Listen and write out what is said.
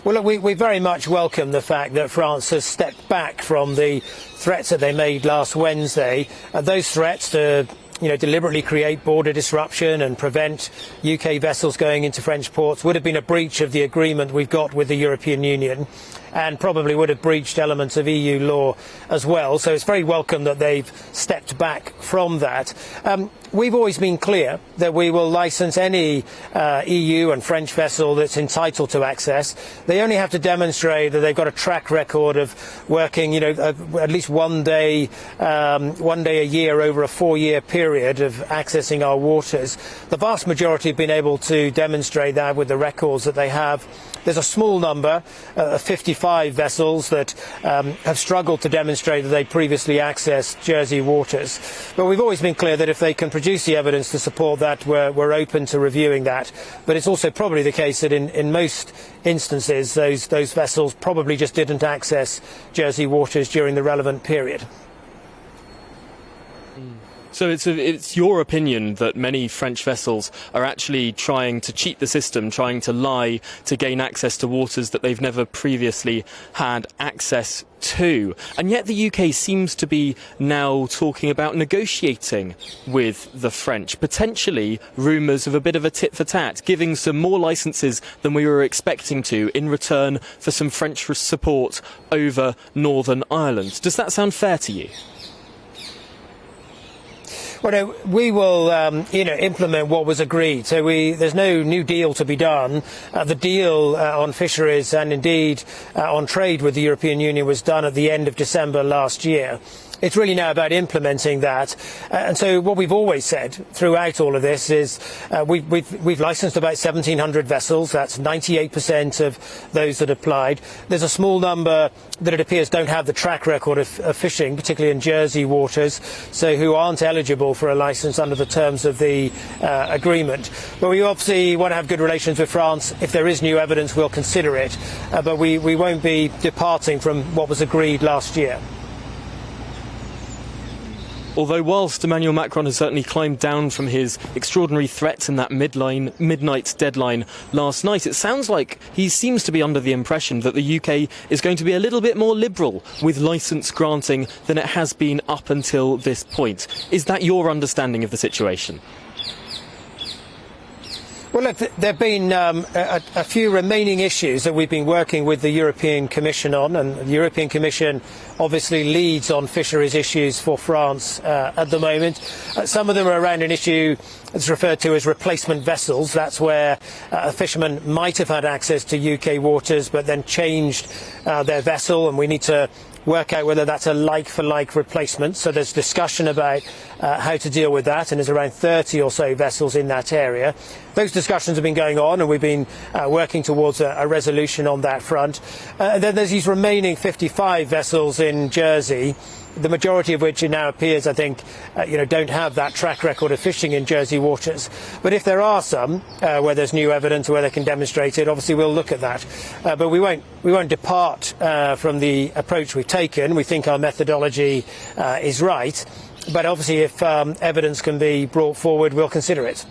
Well, look, we very much welcome the fact that France has stepped back from the threats that they made last Wednesday. Those threats to deliberately create border disruption and prevent UK vessels going into French ports would have been a breach of the agreement we've got with the European Union, and probably would have breached elements of EU law as well. So it's very welcome that they've stepped back from that. We've always been clear that we will licence any EU and French vessel that's entitled to access. They only have to demonstrate that they've got a track record of working, at least one day a year over a 4-year period of accessing our waters. The vast majority have been able to demonstrate that with the records that they have. There's a small number, 55 vessels, that have struggled to demonstrate that they previously accessed Jersey waters. But we've always been clear that if they can produce the evidence to support that, we're open to reviewing that. But it's also probably the case that in most instances, those vessels probably just didn't access Jersey waters during the relevant period. So it's your opinion that many French vessels are actually trying to cheat the system, trying to lie to gain access to waters that they've never previously had access to. And yet the UK seems to be now talking about negotiating with the French, potentially rumours of a bit of a tit for tat, giving some more licences than we were expecting to in return for some French support over Northern Ireland. Does that sound fair to you? Well, no, we will, implement what was agreed. So there's no new deal to be done. The deal on fisheries and indeed on trade with the European Union was done at the end of December last year. It's really now about implementing that. And so what we've always said throughout all of this is we've licensed about 1,700 vessels. That's 98% of those that applied. There's a small number that it appears don't have the track record of fishing, particularly in Jersey waters, so who aren't eligible for a licence under the terms of the agreement. But we obviously want to have good relations with France. If there is new evidence, we'll consider it. But we won't be departing from what was agreed last year. Although whilst Emmanuel Macron has certainly climbed down from his extraordinary threats and that midnight deadline last night, it sounds like he seems to be under the impression that the UK is going to be a little bit more liberal with licence granting than it has been up until this point. Is that your understanding of the situation? Well, look, there have been a few remaining issues that we've been working with the European Commission on, and the European Commission obviously leads on fisheries issues for France at the moment. Some of them are around an issue that's referred to as replacement vessels. That's where a fisherman might have had access to UK waters but then changed their vessel, and we need to work out whether that's a like-for-like replacement. So there's discussion about how to deal with that, and there's around 30 or so vessels in that area. Those discussions have been going on, and we've been working towards a resolution on that front. And then there's these remaining 55 vessels in Jersey, the majority of which it now appears, I think, don't have that track record of fishing in Jersey waters. But if there are some where there's new evidence, where they can demonstrate it, obviously we'll look at that. But we won't depart from the approach we've taken. We think our methodology is right. But obviously if evidence can be brought forward, we'll consider it.